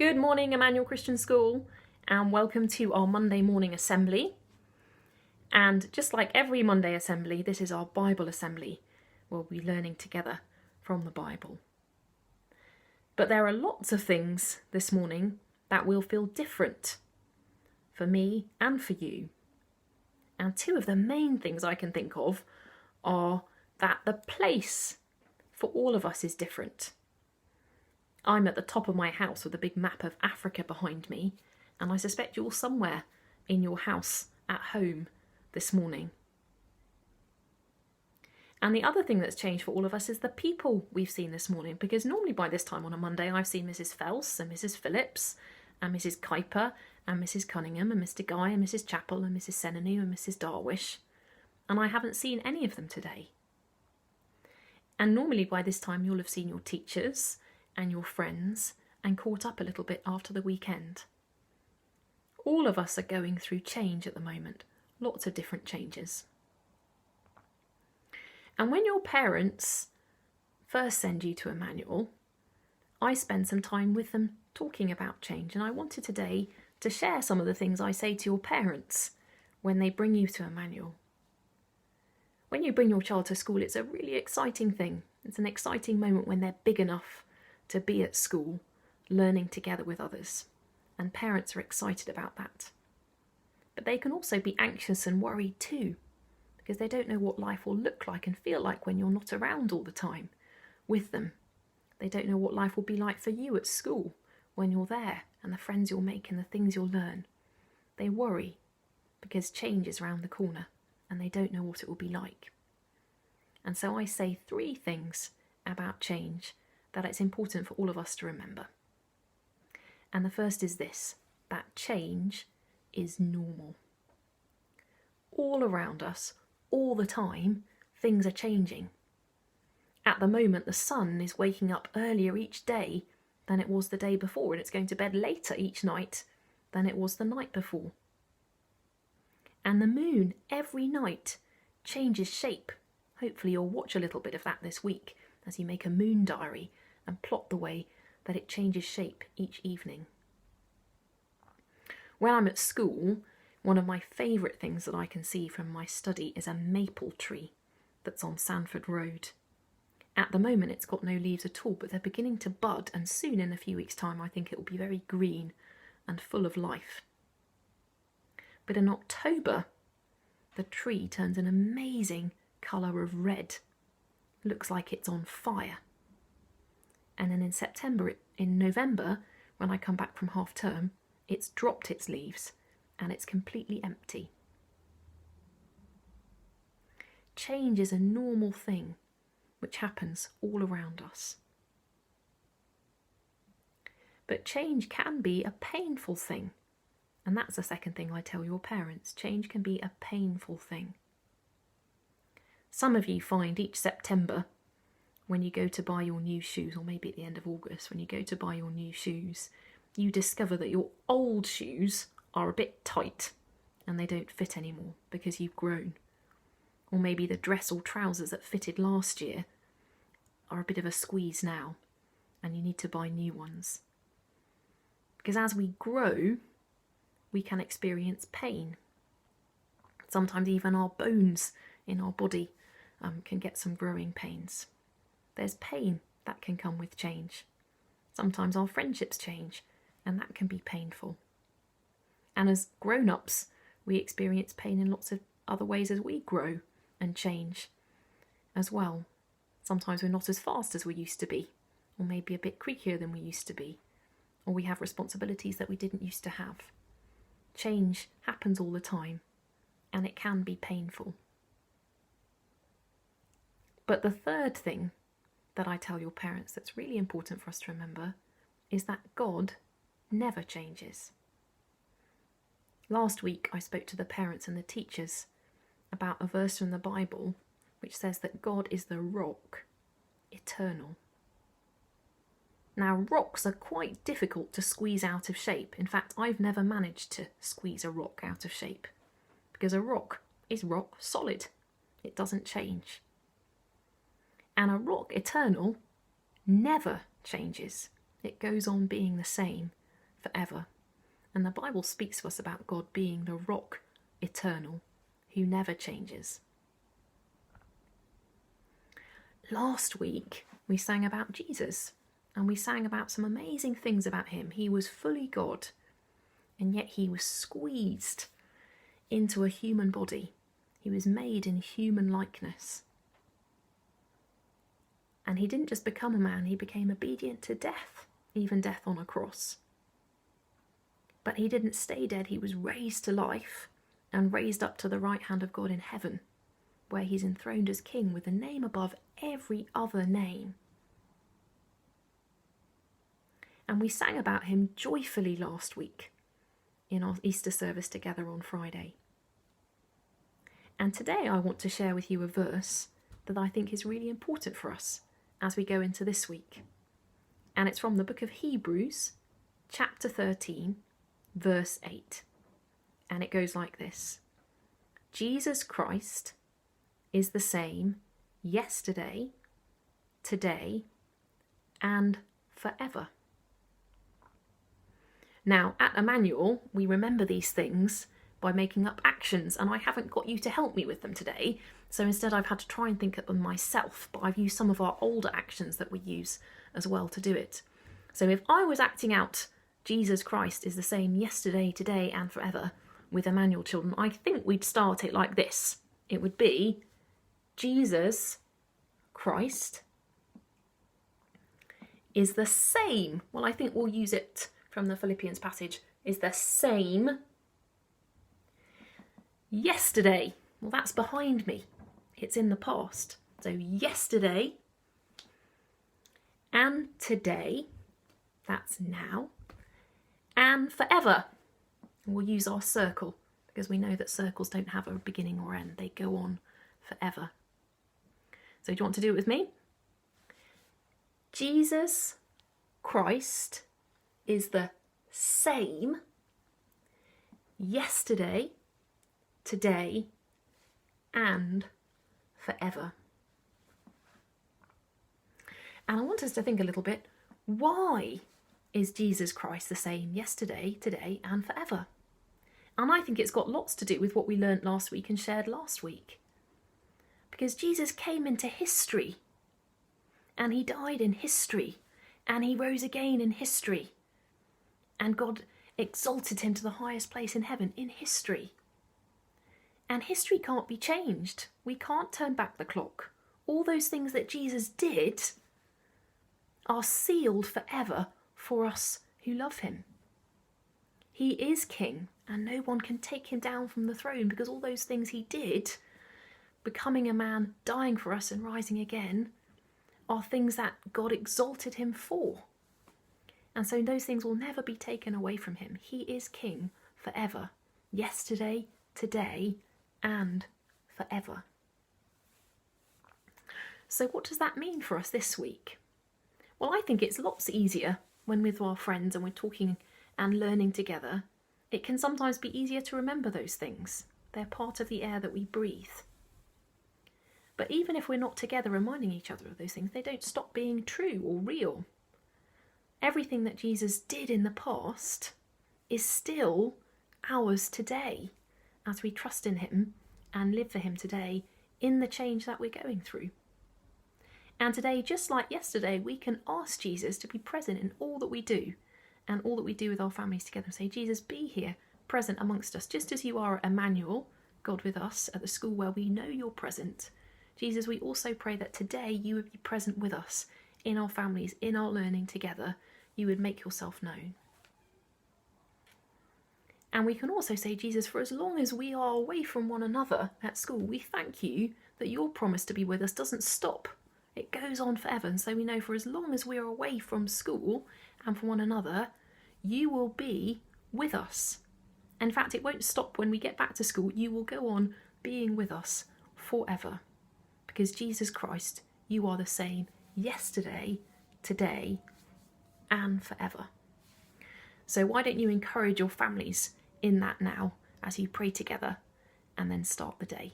Good morning, Emmanuel Christian School, and welcome to our Monday morning assembly. And just like every Monday assembly, this is our Bible assembly. We'll be learning together from the Bible. But there are lots of things this morning that will feel different for me and for you. And two of the main things I can think of are that the place for all of us is different. I'm at the top of my house with a big map of Africa behind me, and I suspect you're somewhere in your house at home this morning. And the other thing that's changed for all of us is the people we've seen this morning, because normally by this time on a Monday I've seen Mrs. Fels and Mrs. Phillips and Mrs. Kuiper and Mrs. Cunningham and Mr. Guy and Mrs. Chappell and Mrs. Senanu and Mrs. Darwish, and I haven't seen any of them today. And normally by this time you'll have seen your teachers and your friends and caught up a little bit after the weekend. All of us are going through change at the moment, lots of different changes. And when your parents first send you to Emmanuel, I spend some time with them talking about change, and I wanted today to share some of the things I say to your parents when they bring you to Emmanuel. When you bring your child to school, it's a really exciting thing. It's an exciting moment when they're big enough to be at school, learning together with others. And parents are excited about that. But they can also be anxious and worried too, because they don't know what life will look like and feel like when you're not around all the time with them. They don't know what life will be like for you at school when you're there and the friends you'll make and the things you'll learn. They worry because change is around the corner and they don't know what it will be like. And so I say 3 things about change that it's important for all of us to remember. And the first is this, that change is normal. All around us, all the time, things are changing. At the moment, the sun is waking up earlier each day than it was the day before, and it's going to bed later each night than it was the night before. And the moon, every night, changes shape. Hopefully you'll watch a little bit of that this week as you make a moon diary and plot the way that it changes shape each evening. When I'm at school, one of my favourite things that I can see from my study is a maple tree that's on Sanford Road. At the moment it's got no leaves at all, but they're beginning to bud, and soon in a few weeks' time I think it will be very green and full of life. But in October, the tree turns an amazing colour of red. It looks like it's on fire. And then in November, when I come back from half term, it's dropped its leaves and it's completely empty. Change is a normal thing which happens all around us. But change can be a painful thing. And that's the second thing I tell your parents. Change can be a painful thing. Some of you find each September, when you go to buy your new shoes, or maybe at the end of August, when you go to buy your new shoes, you discover that your old shoes are a bit tight and they don't fit anymore because you've grown. Or maybe the dress or trousers that fitted last year are a bit of a squeeze now and you need to buy new ones. Because as we grow, we can experience pain. Sometimes even our bones in our body can get some growing pains. There's pain that can come with change. Sometimes our friendships change, and that can be painful. And as grown-ups, we experience pain in lots of other ways as we grow and change as well. Sometimes we're not as fast as we used to be, or maybe a bit creakier than we used to be, or we have responsibilities that we didn't used to have. Change happens all the time, and it can be painful. But the third thing that I tell your parents that's really important for us to remember is that God never changes. Last week I spoke to the parents and the teachers about a verse from the Bible which says that God is the rock, eternal. Now rocks are quite difficult to squeeze out of shape. In fact, I've never managed to squeeze a rock out of shape because a rock is rock solid. It doesn't change. And a rock eternal never changes. It goes on being the same forever. And the Bible speaks to us about God being the rock eternal, who never changes. Last week, we sang about Jesus, and we sang about some amazing things about him. He was fully God, and yet he was squeezed into a human body. He was made in human likeness. And he didn't just become a man, he became obedient to death, even death on a cross. But he didn't stay dead, he was raised to life and raised up to the right hand of God in heaven, where he's enthroned as king with a name above every other name. And we sang about him joyfully last week in our Easter service together on Friday. And today I want to share with you a verse that I think is really important for us as we go into this week. And it's from the book of Hebrews, chapter 13, verse 8. And it goes like this: Jesus Christ is the same yesterday, today, and forever. Now, at Emmanuel, we remember these things by making up actions, and I haven't got you to help me with them today, so instead I've had to try and think of them myself, but I've used some of our older actions that we use as well to do it. So if I was acting out Jesus Christ is the same yesterday, today, and forever with Emmanuel children, I think we'd start it like this. It would be Jesus Christ is the same. Well, I think we'll use it from the Philippians passage, is the same yesterday. Well, that's behind me. It's in the past. So yesterday and today, that's now, and forever. We'll use our circle because we know that circles don't have a beginning or end. They go on forever. So do you want to do it with me? Jesus Christ is the same yesterday, today, and forever. And I want us to think a little bit, why is Jesus Christ the same yesterday, today, and forever? And I think it's got lots to do with what we learnt last week and shared last week. Because Jesus came into history, and he died in history, and he rose again in history, and God exalted him to the highest place in heaven in history. And history can't be changed. We can't turn back the clock. All those things that Jesus did are sealed forever for us who love him. He is king, and no one can take him down from the throne, because all those things he did, becoming a man, dying for us and rising again, are things that God exalted him for. And so those things will never be taken away from him. He is king forever, yesterday, today, and forever. So what does that mean for us this week? Well, I think it's lots easier when with our friends and we're talking and learning together. It can sometimes be easier to remember those things. They're part of the air that we breathe. But even if we're not together reminding each other of those things, they don't stop being true or real. Everything that Jesus did in the past is still ours today as we trust in him and live for him today in the change that we're going through. And today, just like yesterday, we can ask Jesus to be present in all that we do and all that we do with our families together, and say, Jesus, be here, present amongst us, just as you are at Emmanuel, God with us, at the school where we know you're present. Jesus, we also pray that today you would be present with us in our families, in our learning together. You would make yourself known. And we can also say, Jesus, for as long as we are away from one another at school, we thank you that your promise to be with us doesn't stop. It goes on forever. And so we know for as long as we are away from school and from one another, you will be with us. In fact, it won't stop when we get back to school. You will go on being with us forever. Because Jesus Christ, you are the same yesterday, today, and forever. So why don't you encourage your families in that now as you pray together and then start the day?